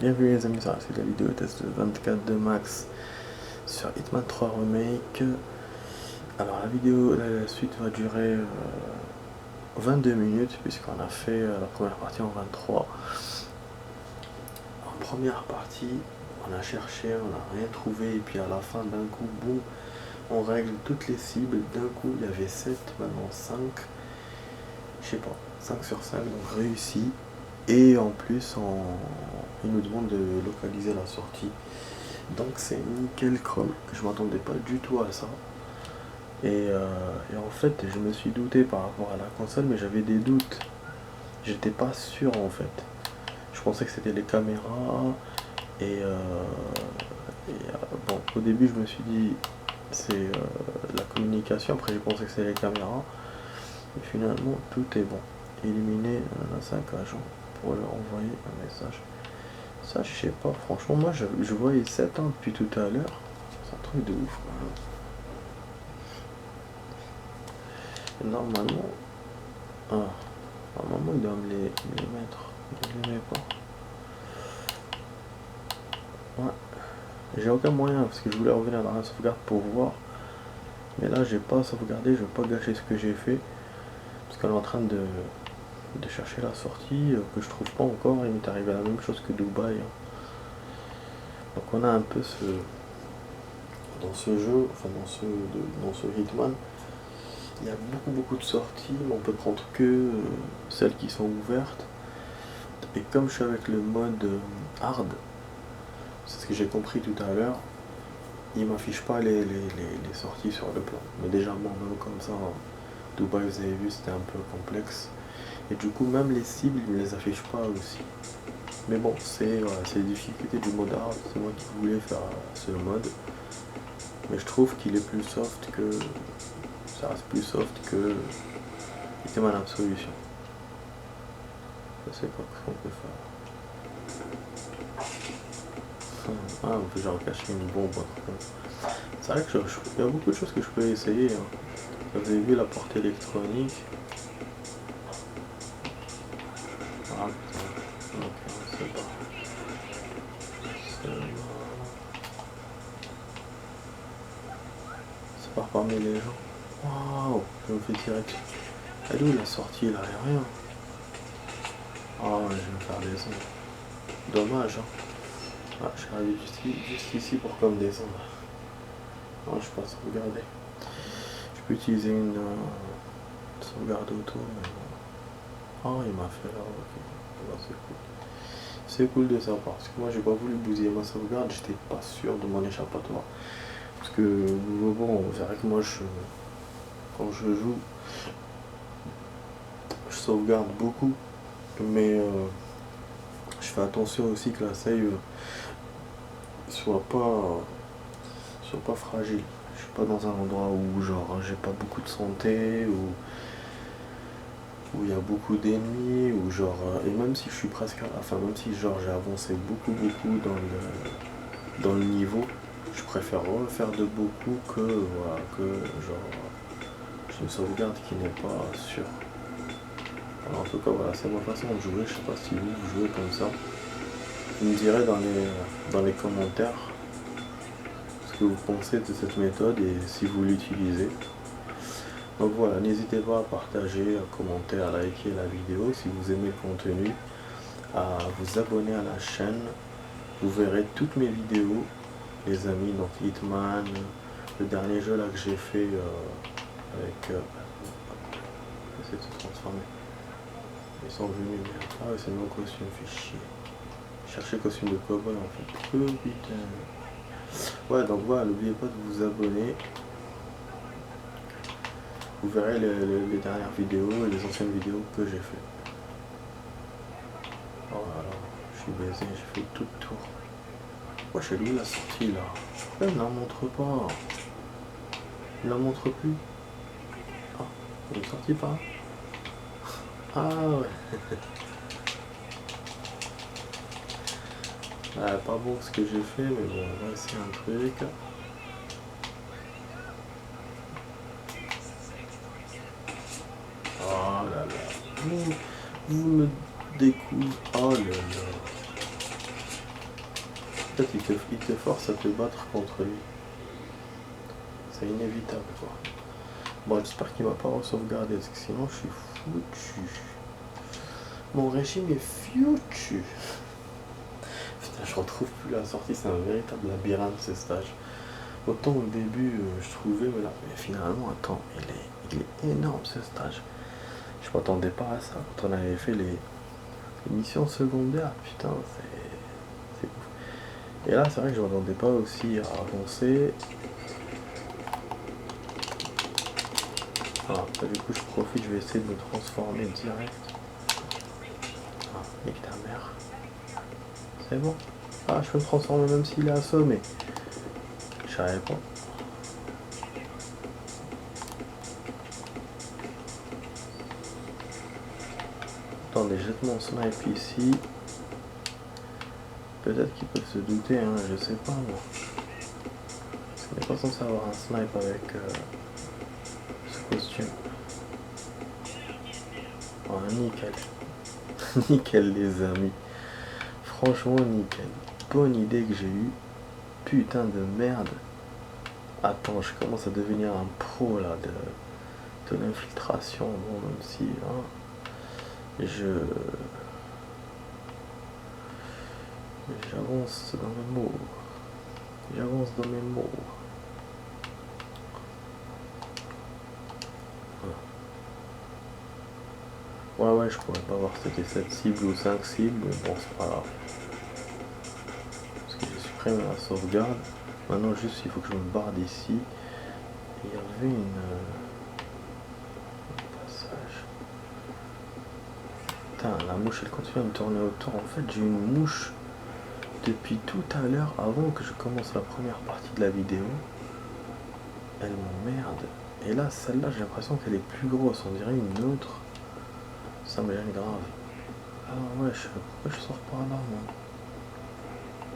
Bienvenue les amis sur la suite de la vidéo test 24 de Max sur Hitman 3 Remake. Alors la suite va durer 22 minutes puisqu'on a fait la première partie en 23. En première partie, on a cherché, on n'a rien trouvé et puis à la fin d'un coup, boum, on règle toutes les cibles. D'un coup il y avait 7, maintenant 5, je sais pas, 5 sur 5, donc réussi. Et en plus, il nous demande de localiser la sortie. Donc c'est nickel chrome. Je m'attendais pas du tout à ça. Et en fait, je me suis douté par rapport à la console, mais j'avais des doutes. J'étais pas sûr en fait. Je pensais que c'était les caméras. Et, bon, au début, je me suis dit c'est la communication. Après, j'ai pensé que c'était les caméras. Et finalement, tout est bon. Éliminer 5 agents pour leur envoyer un message. Ça, je sais pas, franchement, moi je voyais 7 ans depuis tout à l'heure. C'est un truc de ouf, quand même. Normalement, normalement, il doit me les mettre. Il les met pas. Ouais. J'ai aucun moyen parce que je voulais revenir dans la sauvegarde pour voir. Mais là, j'ai pas sauvegardé, je veux pas gâcher ce que j'ai fait. Parce qu'on est en train de chercher la sortie que je trouve pas encore. Il m'est arrivé la même chose que Dubaï. Donc on a un peu dans ce jeu, enfin dans ce Hitman, il y a beaucoup de sorties, mais on peut prendre que celles qui sont ouvertes. Et comme je suis avec le mode hard, c'est ce que j'ai compris tout à l'heure, il m'affiche pas les sorties sur le plan. Mais déjà moi même comme ça, Dubaï vous avez vu c'était un peu complexe. Et du coup même les cibles il me les affiche pas aussi. Mais bon c'est les difficultés du mode hard, c'est moi qui voulais faire ce mode. Mais je trouve qu'il est plus soft que. Ça reste plus soft que Hitman Absolution. Je sais pas ce qu'on peut faire. Ah, on peut genre cacher une bombe. C'est vrai que il y a beaucoup de choses que je peux essayer. Hein. Vous avez vu la porte électronique. Ah putain. Ok, c'est pas. C'est pas parmi les gens. Waouh, je me fais tirer dessus. Elle est où la sortie là? Y'a rien. Ah, je vais me faire descendre. Dommage, hein. Ah, je suis arrivé juste ici pour comme descendre. Non, je peux pas sauvegarder. Je peux utiliser une sauvegarde auto, mais bon. Oh, il m'a fait là, ok. C'est cool. C'est cool de ça parce que moi j'ai pas voulu bousiller ma sauvegarde, j'étais pas sûr de mon échappatoire. Parce que bon, c'est vrai que moi quand je joue, je sauvegarde beaucoup, mais je fais attention aussi que la save soit pas fragile. Je suis pas dans un endroit où genre j'ai pas beaucoup de santé, où il y a beaucoup d'ennemis, ou genre et même si je suis presque enfin même si genre j'ai avancé beaucoup dans le niveau, je préfère refaire de beaucoup que voilà que genre j'ai une sauvegarde qui n'est pas sûre. Alors, en tout cas voilà, c'est ma façon de jouer, je sais pas si vous jouez comme ça. Vous me direz dans les commentaires ce que vous pensez de cette méthode et si vous l'utilisez. Donc voilà, n'hésitez pas à partager, à commenter, à liker la vidéo si vous aimez le contenu, à vous abonner à la chaîne. Vous verrez toutes mes vidéos, les amis, donc Hitman, le dernier jeu là que j'ai fait avec... j'essaie de se transformer. Ils sont venus, mais... Ah ouais, c'est mon costume, fait chier. Chercher costume de cowboy en fait. Oh putain. Ouais, donc voilà, n'oubliez pas de vous abonner. Vous verrez les dernières vidéos et les anciennes vidéos que j'ai fait. Oh là là, je suis baisé, j'ai fait tout le tour. Ouais, chez lui la sortie là. Pourquoi il ne la montre pas? Il ne la montre plus. Ah, il est sorti par là. Ah ouais. Ah, pas bon ce que j'ai fait, mais bon, on va essayer un truc. Oh là là. Vous me découvrez. Oh là là. fait, il te force à te battre contre lui. C'est inévitable, quoi. Bon, j'espère qu'il va pas sauvegarder, parce que sinon, je suis foutu. Mon régime est foutu. Putain, je retrouve plus la sortie, c'est un véritable labyrinthe, ce stage. Autant au début, je trouvais, mais finalement, attends, il est énorme, ce stage. Je m'attendais pas à ça. Quand on avait fait les missions secondaires, putain, c'est ouf. Et là, c'est vrai que je m'attendais pas aussi à avancer. Ah, bah, du coup, je profite, je vais essayer de me transformer direct. Ah, nique ta mère. C'est bon. Ah, je peux me transformer même s'il est assommé. Je savais pas. Attendez, jette mon snipe ici. Peut-être qu'ils peuvent se douter, hein, je sais pas moi. On n'est pas censé avoir un snipe avec ce costume. Oh, nickel. Nickel les amis. Franchement nickel. Bonne idée que j'ai eue. Putain de merde. Attends, je commence à devenir un pro là de l'infiltration. Bon, même si hein, j'avance dans mes mots. J'avance dans mes mots. Ouais, je pourrais pas voir si c'était 7 cibles ou 5 cibles, mais bon, c'est pas grave. Parce que j'ai supprimé la sauvegarde. Maintenant, juste, il faut que je me barre d'ici. Il y avait un passage. Putain, la mouche, elle continue à me tourner autour. En fait, j'ai une mouche depuis tout à l'heure, avant que je commence la première partie de la vidéo. Elle m'emmerde. Et là, celle-là, j'ai l'impression qu'elle est plus grosse. On dirait une autre. Ça me gêne grave. Ah ouais, je sais pas pourquoi je sors par là, moi.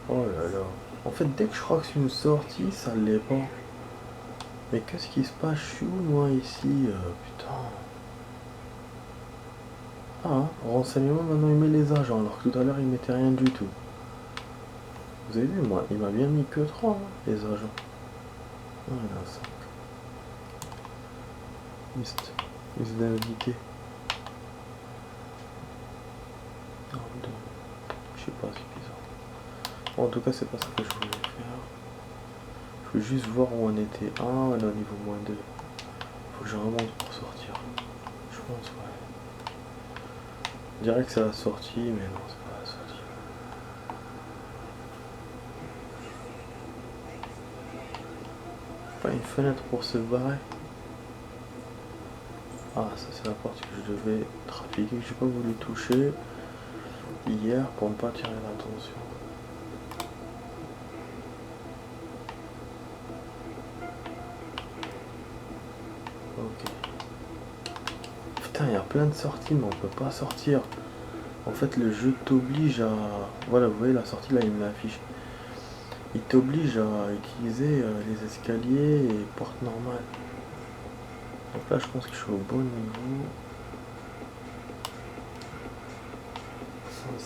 Oh là là. En fait, dès que je crois que c'est une sortie, ça l'est pas. Mais qu'est-ce qui se passe? Je suis où, moi, ici? Putain. Ah, renseignement, maintenant il met les agents, alors que tout à l'heure il mettait rien du tout. Vous avez vu, moi, il m'a bien mis que 3, hein, les agents. Ah, il y en a 5. Liste d'invités. Non, je sais pas, suffisant. Bon, en tout cas, c'est pas ça que je voulais faire. Je veux juste voir où on était. Ah, on est au niveau -2. Faut que je remonte pour sortir. Je pense, ouais. On dirait que c'est la sortie, mais non, c'est pas la sortie. Pas une fenêtre pour se barrer. Ah, ça c'est la porte que je devais trafiquer, que j'ai pas voulu toucher hier pour ne pas attirer l'attention. Ok. Putain, il y a plein de sorties, mais on peut pas sortir. En fait, le jeu t'oblige à... Voilà, vous voyez la sortie, là, il me l'affiche. Il t'oblige à utiliser les escaliers et portes normales. Donc là, je pense que je suis au bon niveau.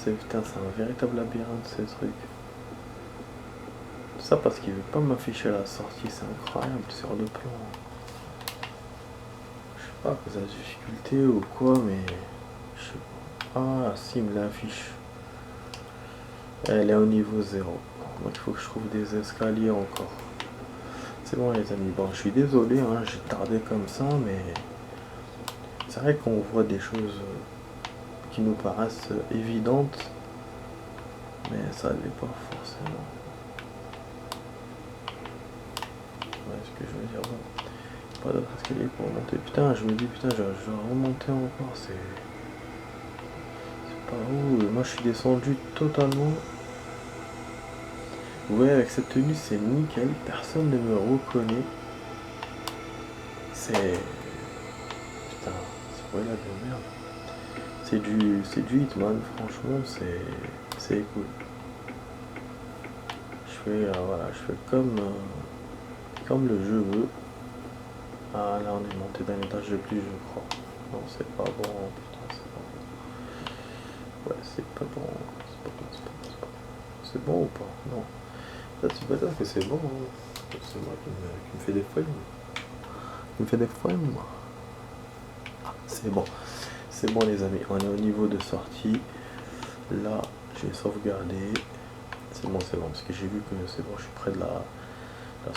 Putain, c'est un véritable labyrinthe, ces trucs. Ça parce qu'il veut pas m'afficher la sortie, c'est incroyable sur le plan. Je sais pas que ça a difficulté ou quoi, mais... Je sais pas. Ah, si, il me l'affiche. Elle est au niveau 0. Donc il faut que je trouve des escaliers encore. C'est bon les amis, bon je suis désolé, hein, j'ai tardé comme ça, mais c'est vrai qu'on voit des choses qui nous paraissent évidentes, mais ça l'est pas forcément. Ouais, ce que je veux dire, bon, pas d'autre escalier pour monter. Putain, je me dis, putain, je vais remonter encore, c'est pas où. Moi je suis descendu totalement. Ouais, avec cette tenue, c'est nickel, personne ne me reconnaît. C'est... Putain, c'est quoi là de merde. C'est du Hitman, franchement, c'est cool. Je fais, voilà, je fais comme le jeu veut. Ah là, on est monté d'un étage de plus, je crois. Non, c'est pas bon, putain, c'est pas bon. Ouais, c'est pas bon, c'est pas bon. C'est bon ou pas? Non. Ça, c'est peut-être que c'est bon, hein. C'est moi qui me fait des fouilles. Qui me fait des fouilles, moi. C'est bon. C'est bon, les amis. On est au niveau de sortie. Là, j'ai sauvegardé. C'est bon, parce que j'ai vu que c'est bon, je suis près de la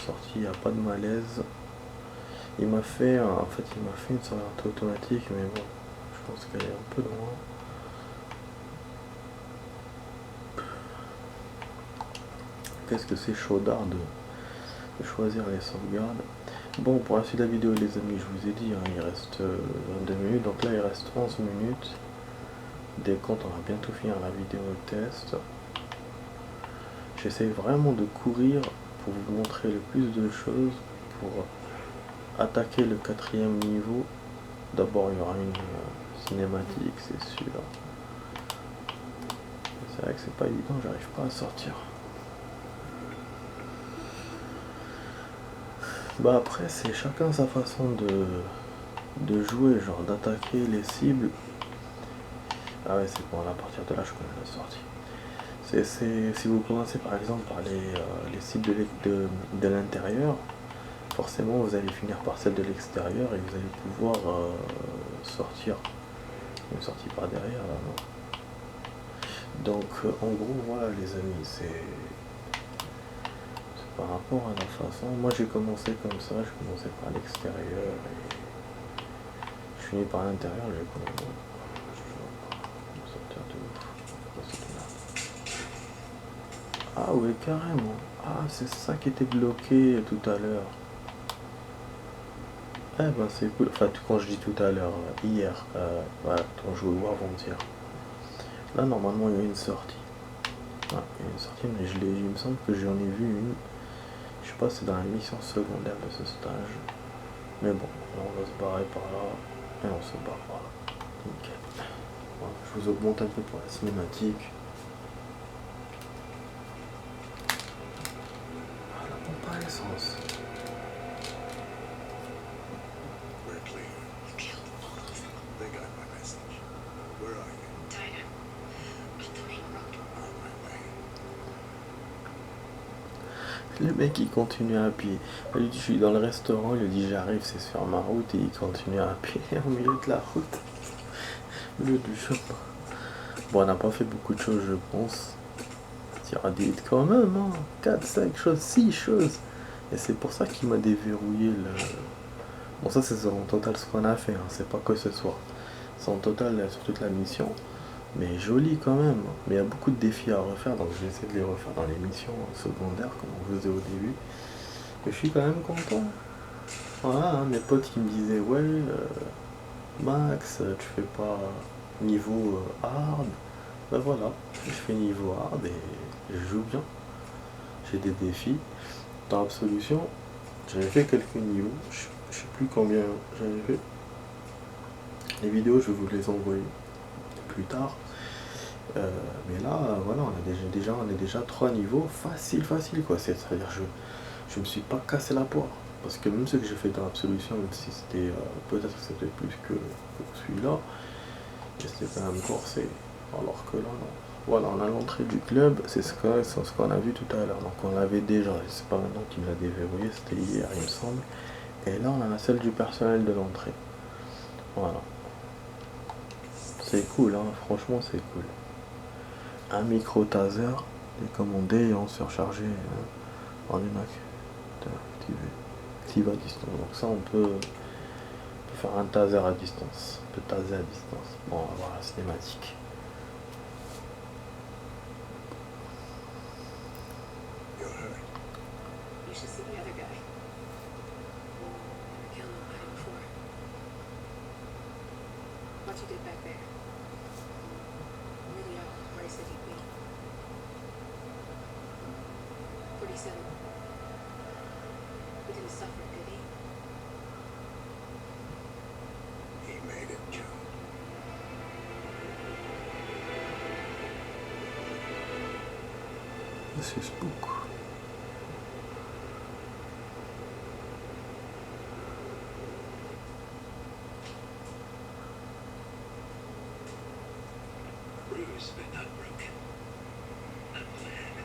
sortie. Il n'y a pas de malaise. Il m'a fait, en fait, il m'a fait une sortie automatique, mais bon, je pense qu'elle est un peu loin. Qu'est-ce que c'est chaudard de choisir les sauvegardes. Bon, pour la suite de la vidéo, les amis, je vous ai dit, hein, il reste 22 minutes, donc là il reste 11 minutes. Dès quand on va bientôt finir la vidéo test. J'essaie vraiment de courir pour vous montrer le plus de choses, pour attaquer le 4e niveau. D'abord il y aura une cinématique, c'est sûr. C'est vrai que c'est pas évident, j'arrive pas à sortir. Bah après c'est chacun sa façon de jouer, genre d'attaquer les cibles. Ah ouais, c'est bon, à partir de là je connais la sortie. Si vous commencez par exemple par les cibles de l'intérieur, forcément vous allez finir par celle de l'extérieur et vous allez pouvoir sortir. Une sortie par derrière là, non. Donc en gros voilà les amis, c'est par rapport à la façon. Moi j'ai commencé comme ça, je commençais par l'extérieur et je finis par l'intérieur, j'ai commencé. Ah oui, carrément. Ah, c'est ça qui était bloqué tout à l'heure. Eh ben c'est cool. Enfin, quand je dis tout à l'heure, hier, voilà, quand je jouais avant-hier. Là, normalement, il y a une sortie. Ah, il y a une sortie, mais il me semble que j'en ai vu une. Je sais pas, c'est dans la mission secondaire de ce stage. Mais bon, là, on va se barrer par là. Et on se barre par là. Nickel. Voilà, je vous augmente un peu pour la cinématique. Ah, la pompe à essence. Le mec il continue à pied. Il dit je suis dans le restaurant, il lui dit j'arrive, c'est sur ma route et il continue à pied au milieu de la route. Au milieu du chemin. Bon on n'a pas fait beaucoup de choses je pense. Il y aura des hits quand même, hein. 4, 5 choses, 6 choses. Et c'est pour ça qu'il m'a déverrouillé le. Bon ça c'est en total ce qu'on a fait, hein. C'est pas que ce soir. C'est en total sur toute la mission. Mais joli quand même. Mais il y a beaucoup de défis à refaire, donc je vais essayer de les refaire dans les missions secondaires comme on faisait au début. Mais je suis quand même content. Voilà, hein, mes potes qui me disaient ouais Max, tu fais pas niveau hard. Ben voilà, je fais niveau hard et je joue bien. J'ai des défis. Dans Absolution, j'avais fait quelques niveaux, je sais plus combien j'avais fait. Les vidéos je vais vous les envoyer plus tard. Mais là, voilà, on est déjà 3 niveaux facile quoi. C'est-à-dire je me suis pas cassé la poire. Parce que même ce que j'ai fait dans Absolution, même si c'était peut-être que c'était plus que celui-là, c'était quand même corsé. Alors que là, non. Voilà, on a l'entrée du club, c'est ce qu'on a vu tout à l'heure. Donc on l'avait déjà, c'est pas maintenant qu'il me l'a déverrouillé, c'était hier il me semble. Et là on a celle du personnel de l'entrée. Voilà. C'est cool, hein, franchement c'est cool. Un micro taser est commandé et on surchargé en une active à distance. Donc ça on peut faire un taser à distance. On peut taser à distance. Bon, on va voir la cinématique. What you did back there. Really where he said he'd be. 47. He didn't suffer, did he? He made it count. This is book. Bruised but not broken. I'm glad.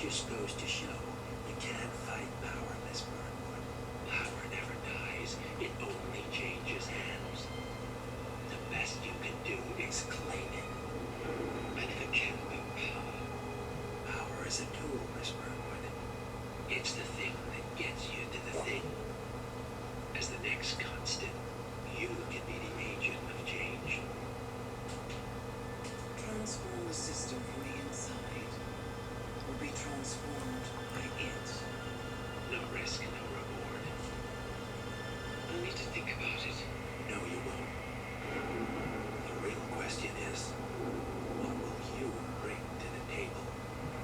just goes to show you can't fight power, Miss Burnwood. Power never dies. It only changes hands. The best you can do is claim it. And forget about power. Power is a tool, Miss Burnwood. It's the thing that gets you to the thing. As the next constant, you can be the agent of change. Transform the system from the inside, or be transformed by it. No risk, no reward. I'll need to think about it. No, you won't. The real question is, what will you bring to the table?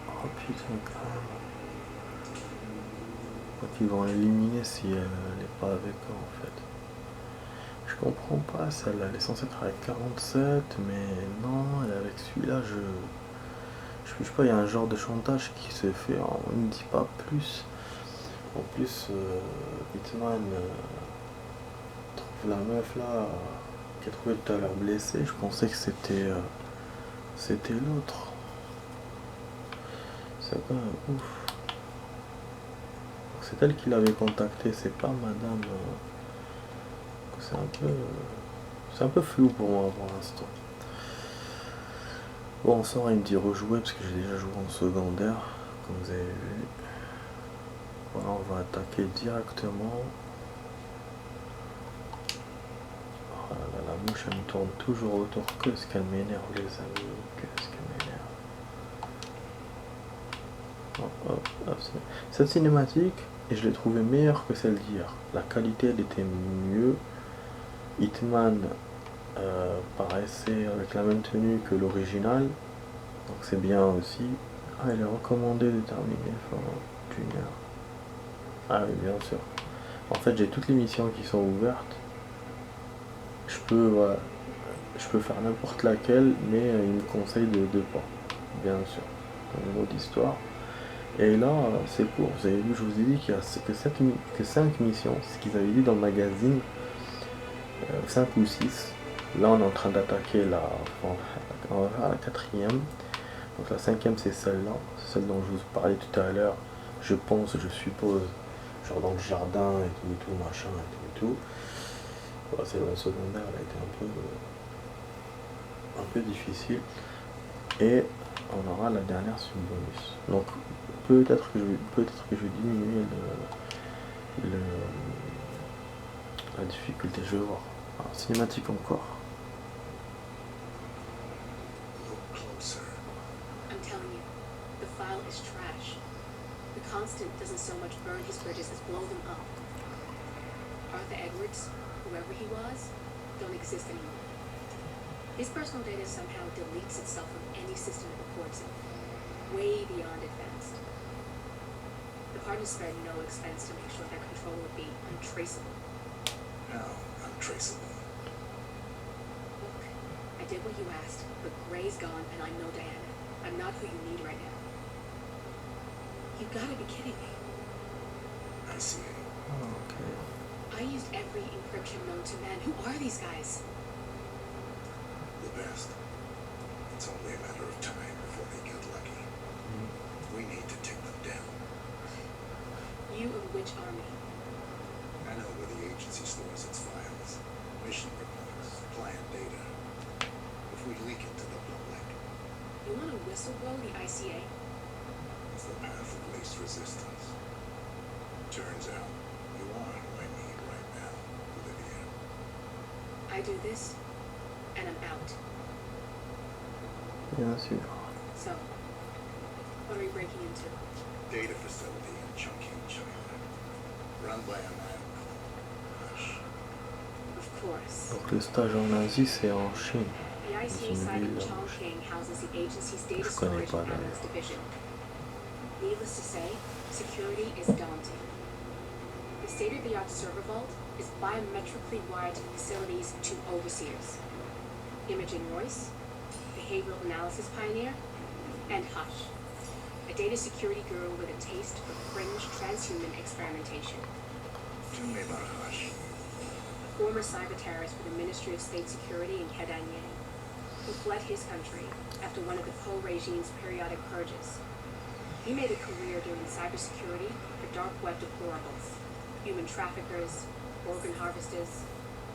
Oh putain, quand même. Donc ils vont l'éliminer si elle n'est pas avec eux en fait. Je comprends pas, celle-là, elle est censée être avec 47, mais non, elle est avec celui-là, je sais pas, il y a un genre de chantage qui se fait, on ne dit pas plus. En plus, Hitman trouve la meuf là, qui a trouvé tout à l'heure blessée, je pensais que c'était l'autre. C'est quand même ouf. C'est elle qui l'avait contacté, c'est pas madame. C'est un peu flou pour moi pour l'instant. Bon, on sort, il me dit rejouer parce que j'ai déjà joué en secondaire, comme vous avez vu. Voilà, on va attaquer directement. Oh là là, la mouche elle me tourne toujours autour. Qu'est-ce qu'elle m'énerve les amis, qu'est-ce qu'elle m'énerve. Oh, hop, hop. Cette cinématique, et je l'ai trouvée meilleure que celle d'hier. La qualité elle était mieux. Hitman paraissait avec la même tenue que l'original, donc c'est bien aussi. Ah, il est recommandé de terminer Junior. Ah oui, bien sûr. En fait, j'ai toutes les missions qui sont ouvertes. Je peux faire n'importe laquelle, mais il me conseille de pas, bien sûr. Au niveau d'histoire. Et là, c'est court. Vous avez vu, je vous ai dit qu'il y a que 5 missions, ce qu'ils avaient dit dans le magazine. 5 ou 6. Là, on est en train d'attaquer on va faire la 4e. Donc la 5e, c'est celle-là. C'est celle dont je vous parlais tout à l'heure. Je pense, je suppose. Genre dans le jardin et tout, machin et tout. Voilà, c'est la secondaire, elle a été un peu difficile. Et on aura la dernière sur bonus. Donc peut-être que je vais diminuer la difficulté, je vais voir. Alors, cinématique encore. Look closer. I'm telling you, the file is trash. The Constant doesn't so much burn his bridges as blow them up. Arthur Edwards, whoever he was, don't exist anymore. His personal data somehow deletes itself from any system that reports it, way beyond advanced. The partners spared no expense to make sure that control would be untraceable. How untraceable? Look, I did what you asked, but Gray's gone and I know Diana. I'm not who you need right now. You gotta be kidding me. I see. Okay. I used every encryption known to man. Who are these guys? The best. It's only a matter of time before they get lucky. We need to take them down. You of which army? I know where the agency stores its files, mission reports, client data. If we leak it to the public, You want to whistleblow the ICA? it's the path of least resistance. Turns out, you are who I need right now, Olivia. I do this, and I'm out. Bien sûr. So, what are we breaking into? Data facility in Chongqing, China. Run by a man called Hush. Of course. Donc le stage en Asie, c'est en Chine. The ICA une site in ville, Chongqing houses the agency's data je connais storage pas, and analytics d'ailleurs. division. Needless to say, security is daunting. The state-of-the-art server vault is biometrically wired to the facility's 2 overseers. Imogen Royce, behavioral analysis pioneer, and Hush, a data security guru with a taste for fringe transhuman experimentation. Tell me about Hush. A former cyber terrorist for the Ministry of State Security in Kedanye, who fled his country after one of the Poe regime's periodic purges. He made a career doing cybersecurity for dark web deplorables, human traffickers, organ harvesters,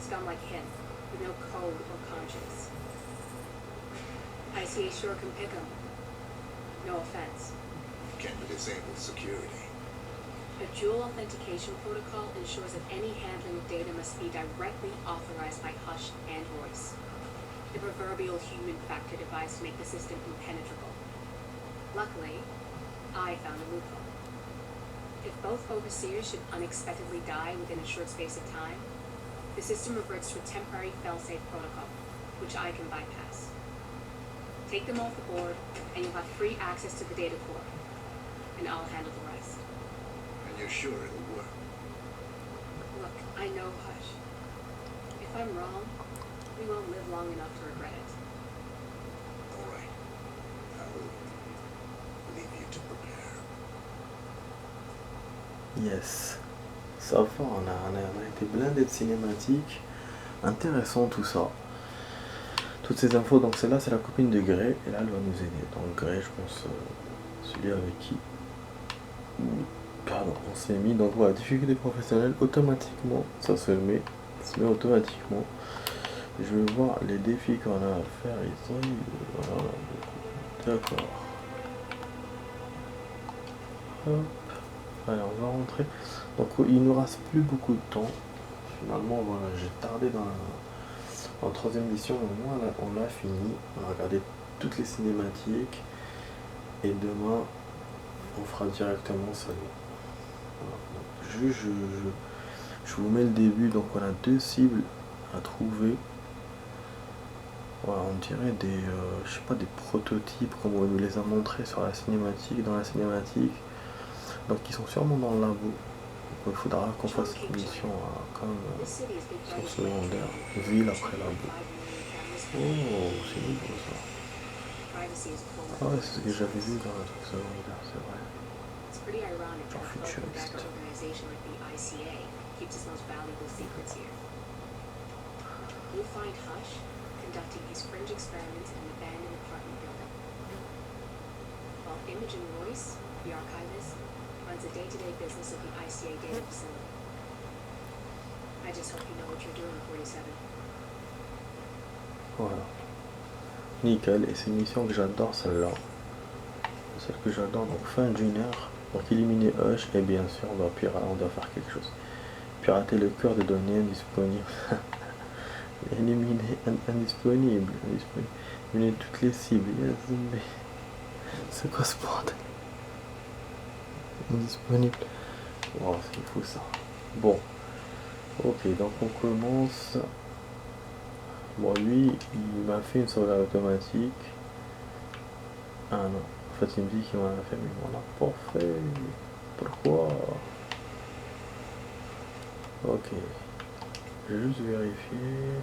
scum like him, with no code or conscience. ICA sure can pick him. No offense. Can you disable security? A dual authentication protocol ensures that any handling of data must be directly authorized by Hush and Royce. The proverbial human factor device to make the system impenetrable. Luckily, I found a loophole. If both overseers should unexpectedly die within a short space of time, the system reverts to a temporary fail-safe protocol, which I can bypass. Take them off the board, and you'll have free access to the data core, and I'll handle the rest. And you're sure it'll work? Look, I know Hush. If I'm wrong, we won't live long enough to regret it. All right. I will leave you to prepare. Yes. Ça va, on a été blindé de cinématiques. Intéressant tout ça. Toutes ces infos, donc celle-là c'est la copine de Gray, et là elle va nous aider. Donc Gray, je pense, celui avec qui pardon, on s'est mis. Donc voilà, difficulté professionnelle, automatiquement, ça se met automatiquement. Je vais voir les défis qu'on a à faire ici. Voilà, d'accord. Hop. Allez, on va rentrer. Donc il nous reste plus beaucoup de temps. Finalement, voilà, j'ai tardé en troisième édition, au moins on l'a fini. On a regardé toutes les cinématiques. Et demain, on fera directement celle-là. Voilà. Donc, je vous mets le début. Donc on a 2 cibles à trouver. Voilà, on dirait des, je sais pas, des prototypes comme on nous les a montrés sur la cinématique, dans la cinématique. Donc ils sont sûrement dans le labo. Donc il faudra qu'on fasse une mission comme sur secondaire, ville après labo. Oh, c'est nouveau ça. Ah ouais, c'est ce que j'avais vu dans le truc secondaire, c'est vrai. It's pretty ironic that Genre a futuriste. backed organization like the ICA keeps its most valuable secrets here. You'll find Hush conducting his fringe experiments in an abandoned apartment building. While Imogen Royce, the archivist, runs the day-to-day business of the ICA data facility. I just hope you know what you're doing, 47. Voilà. Nickel, et c'est une mission que j'adore celle-là. Celle que j'adore, donc fin d'une heure. Donc éliminer Hush, et bien sûr on doit faire quelque chose. Pirater le cœur de données indisponibles. Éliminer indisponible. Éliminer toutes les cibles. Yes, mais c'est quoi ce bordel? Indisponible. Wow, c'est fou ça. Bon. Ok, donc on commence. Bon, lui, il m'a fait une sauvegarde automatique. Ah non. En fait, il me dit qu'il m'en a fait, mais il m'en a pas fait. Pourquoi? Ok. Je vais juste vérifier.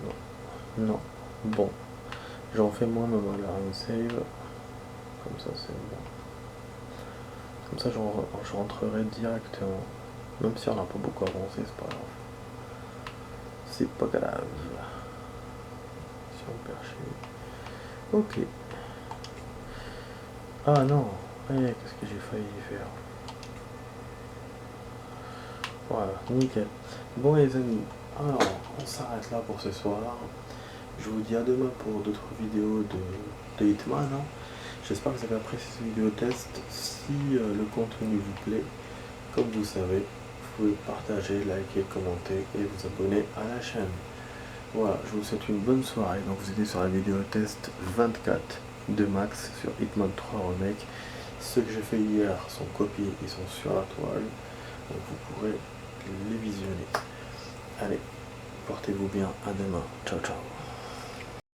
Non. Non. Bon. J'en fais moi-même à la save. Comme ça, c'est bon. Comme ça, je rentrerai directement. Même si on n'a pas beaucoup avancé, c'est pas grave. C'est pas grave. Si on perché. Ok. Ah non. Qu'est-ce que j'ai failli faire? Voilà, nickel. Bon les amis, alors on s'arrête là pour ce soir. Je vous dis à demain pour d'autres vidéos de Hitman. Hein. J'espère que vous avez apprécié cette vidéo test. Si le contenu vous plaît, comme vous savez, vous pouvez partager, liker, commenter et vous abonner à la chaîne. Voilà, je vous souhaite une bonne soirée. Donc vous étiez sur la vidéo test 24 de Max sur Hitman 3 Remake. Ceux que j'ai fait hier sont copiés, ils sont sur la toile. Donc vous pourrez les visionner. Allez, portez-vous bien, à demain. Ciao ciao.